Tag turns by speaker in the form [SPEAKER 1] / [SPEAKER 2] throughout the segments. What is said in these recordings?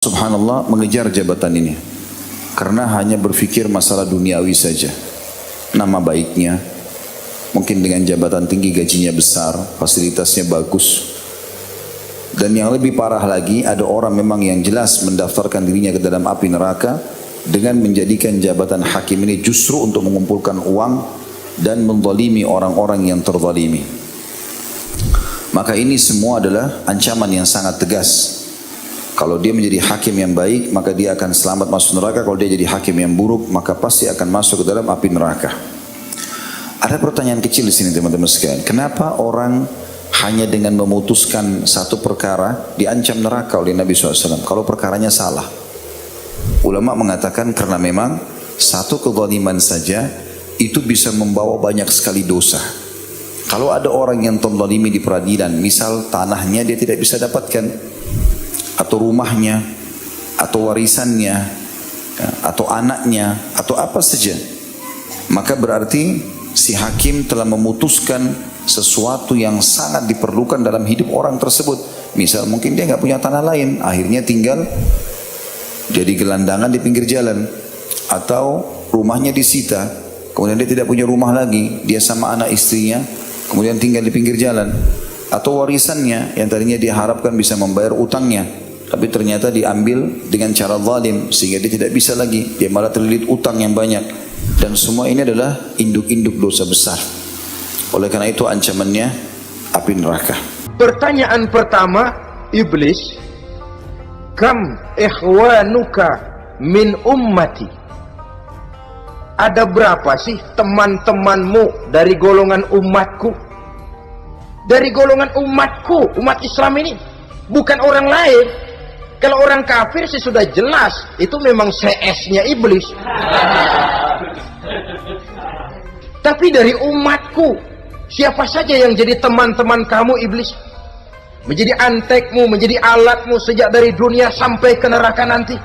[SPEAKER 1] Subhanallah mengejar jabatan ini karena hanya berpikir masalah duniawi saja. Nama baiknya, mungkin dengan jabatan tinggi gajinya besar, fasilitasnya bagus. Dan yang lebih parah lagi, ada orang memang yang jelas mendaftarkan dirinya ke dalam api neraka dengan menjadikan jabatan hakim ini justru untuk mengumpulkan uang dan menzalimi orang-orang yang terzalimi. Maka ini semua adalah ancaman yang sangat tegas. Kalau dia menjadi hakim yang baik, maka dia akan selamat masuk neraka. Kalau dia jadi hakim yang buruk, maka pasti akan masuk ke dalam api neraka. Ada pertanyaan kecil di sini teman-teman sekalian. Kenapa orang hanya dengan memutuskan satu perkara diancam neraka oleh Nabi SAW? Kalau perkaranya salah. Ulama mengatakan karena memang satu kezaliman saja itu bisa membawa banyak sekali dosa. Kalau ada orang yang terzalimi di peradilan, misal tanahnya dia tidak bisa dapatkan, atau rumahnya, atau warisannya, atau anaknya, atau apa saja, maka berarti si hakim telah memutuskan sesuatu yang sangat diperlukan dalam hidup orang tersebut. Misal mungkin dia nggak punya tanah lain, akhirnya tinggal jadi gelandangan di pinggir jalan, atau rumahnya disita, kemudian dia tidak punya rumah lagi, dia sama anak istrinya, kemudian tinggal di pinggir jalan, atau warisannya yang tadinya dia harapkan bisa membayar utangnya, tapi ternyata diambil dengan cara zalim sehingga dia tidak bisa lagi, dia malah terlilit utang yang banyak. Dan semua ini adalah induk-induk dosa besar. Oleh karena itu ancamannya api neraka.
[SPEAKER 2] Pertanyaan pertama, iblis, kam ikhwanuka min ummati? Ada berapa sih teman-temanmu dari golongan umatku? Dari golongan umatku, umat Islam ini, bukan orang lain. Kalau orang kafir sih sudah jelas, itu memang CS-nya iblis. Tapi dari umatku, siapa saja yang jadi teman-teman kamu iblis? Menjadi antekmu, menjadi alatmu sejak dari dunia sampai ke neraka nanti.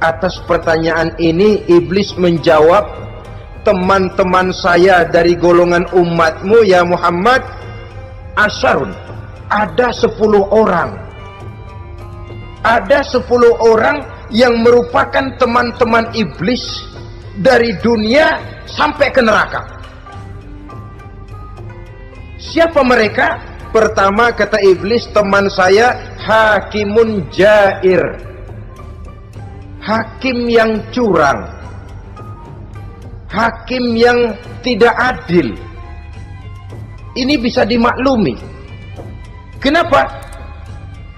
[SPEAKER 2] Atas pertanyaan ini iblis menjawab, teman-teman saya dari golongan umatmu ya Muhammad, asyarun, ada 10 orang. Ada 10 orang yang merupakan teman-teman iblis dari dunia sampai ke neraka. Siapa mereka? Pertama kata iblis, teman saya hakimun jair, hakim yang curang, hakim yang tidak adil. Ini bisa dimaklumi. Kenapa?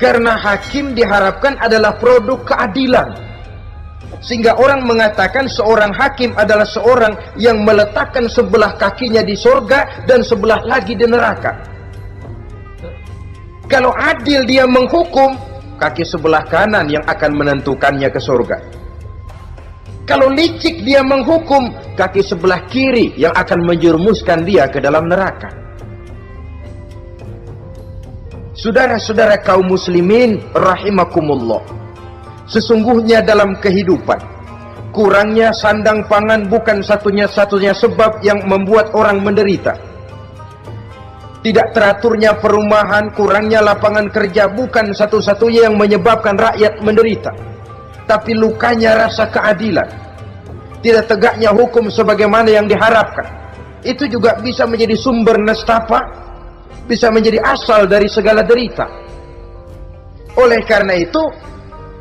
[SPEAKER 2] Karena hakim diharapkan adalah produk keadilan. Sehingga orang mengatakan seorang hakim adalah seorang yang meletakkan sebelah kakinya di surga dan sebelah lagi di neraka. Kalau adil dia menghukum, kaki sebelah kanan yang akan menentukannya ke surga. Kalau licik dia menghukum, kaki sebelah kiri yang akan menjerumuskan dia ke dalam neraka. Saudara-saudara kaum muslimin rahimakumullah, sesungguhnya dalam kehidupan kurangnya sandang pangan bukan satunya-satunya sebab yang membuat orang menderita. Tidak teraturnya perumahan, kurangnya lapangan kerja bukan satu-satunya yang menyebabkan rakyat menderita. Tapi lukanya rasa keadilan, tidak tegaknya hukum sebagaimana yang diharapkan, itu juga bisa menjadi sumber nestapa, bisa menjadi asal dari segala derita. Oleh karena itu,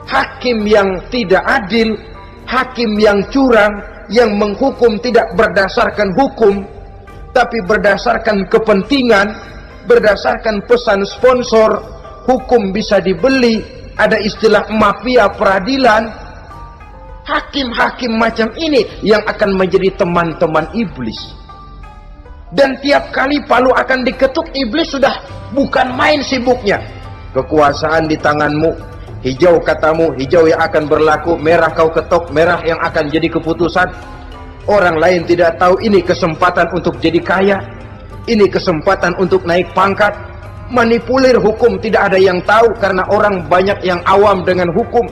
[SPEAKER 2] hakim yang tidak adil, hakim yang curang, yang menghukum tidak berdasarkan hukum, tapi berdasarkan kepentingan, berdasarkan pesan sponsor, hukum bisa dibeli, ada istilah mafia peradilan. Hakim-hakim macam ini yang akan menjadi teman-teman iblis. Dan tiap kali palu akan diketuk, iblis sudah bukan main sibuknya. Kekuasaan di tanganmu, hijau katamu, hijau yang akan berlaku, merah kau ketok, merah yang akan jadi keputusan. Orang lain tidak tahu ini kesempatan untuk jadi kaya, ini kesempatan untuk naik pangkat. Manipulir hukum tidak ada yang tahu karena orang banyak yang awam dengan hukum.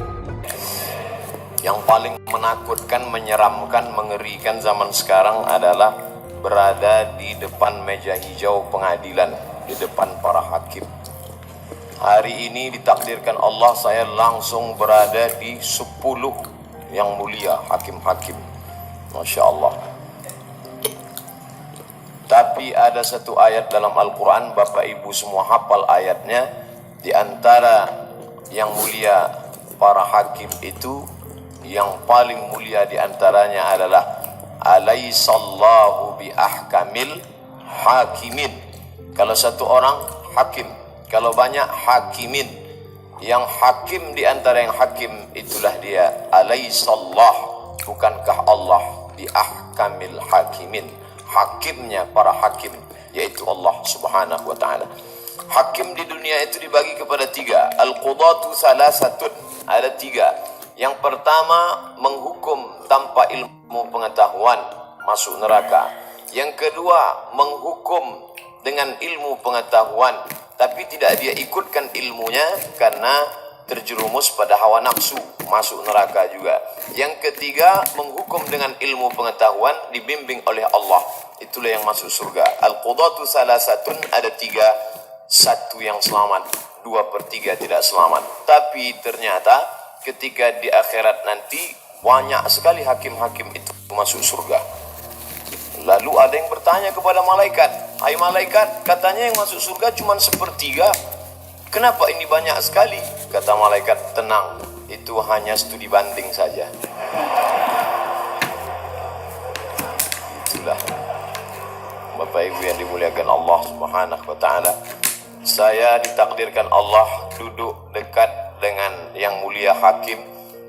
[SPEAKER 3] Yang paling menakutkan, menyeramkan, mengerikan zaman sekarang adalah berada di depan meja hijau pengadilan, di depan para hakim. Hari ini ditakdirkan Allah saya langsung berada di 10 yang mulia hakim-hakim. Masya Allah. Tapi ada satu ayat dalam Al-Quran, Bapak Ibu semua hafal ayatnya. Di antara yang mulia para hakim itu, yang paling mulia di antaranya adalah Alaihissallahu bi ahkamil hakimin. Kalau satu orang hakim, kalau banyak hakimin, yang hakim di antara yang hakim itulah dia Alaihissallah, bukankah Allah bi ahkamil hakimin, hakimnya para hakim, yaitu Allah subhanahu wa ta'ala. Hakim di dunia itu dibagi kepada 3. Al-qudatu salasatun, ada 3. Yang pertama, menghukum tanpa ilmu pengetahuan, masuk neraka. Yang kedua, menghukum dengan ilmu pengetahuan, tapi tidak dia ikutkan ilmunya karena terjerumus pada hawa nafsu, masuk neraka juga. Yang ketiga, menghukum dengan ilmu pengetahuan, dibimbing oleh Allah, itulah yang masuk surga. Al-qudatu salasatun, ada 3. 1 yang selamat, 2/3 tidak selamat. Tapi ternyata ketika di akhirat nanti banyak sekali hakim-hakim itu masuk surga. Lalu ada yang bertanya kepada malaikat, "Hai malaikat, katanya yang masuk surga cuma 1/3. Kenapa ini banyak sekali?" Kata malaikat, "Tenang, itu hanya studi banding saja." Itulah Bapak Ibu yang dimuliakan Allah Subhanahu wa ta'ala. Saya ditakdirkan Allah duduk dekat dengan yang mulia hakim,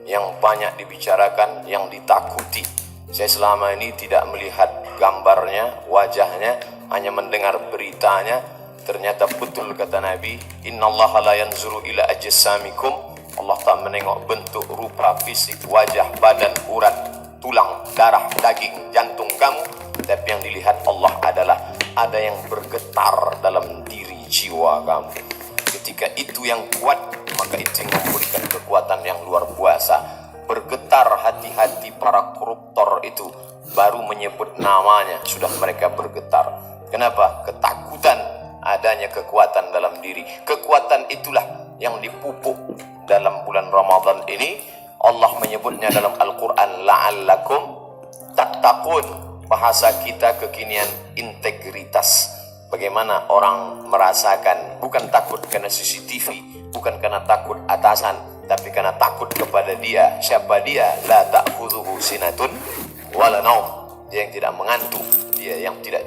[SPEAKER 3] yang banyak dibicarakan, yang ditakuti. Saya selama ini tidak melihat gambarnya, wajahnya, hanya mendengar beritanya. Ternyata betul kata Nabi, "Innallaha la yanzuru ila ajsamikum." Allah tak menengok bentuk, rupa, fisik, wajah, badan, urat, tulang, darah, daging, jantung kamu, tapi yang dilihat Allah adalah ada yang bergetar dalam diri jiwa kamu. Ketika itu yang kuat, maka itu yang memberikan kekuatan yang luar biasa. Bergetar hati-hati para koruptor itu, baru menyebut namanya sudah mereka bergetar. Kenapa? Ketakutan adanya kekuatan dalam diri. Kekuatan itulah yang dipupuk dalam bulan Ramadan ini. Allah menyebutnya dalam Al-Quran, la'allakum tattaqun. Bahasa kita kekinian, integritas. Bagaimana orang merasakan, bukan takut karena CCTV, bukan karena takut atasan, tapi karena takut kepada dia. Siapa dia? La ta'khudhuhu sinatun wala naum. Dia yang tidak mengantuk, dia yang tidak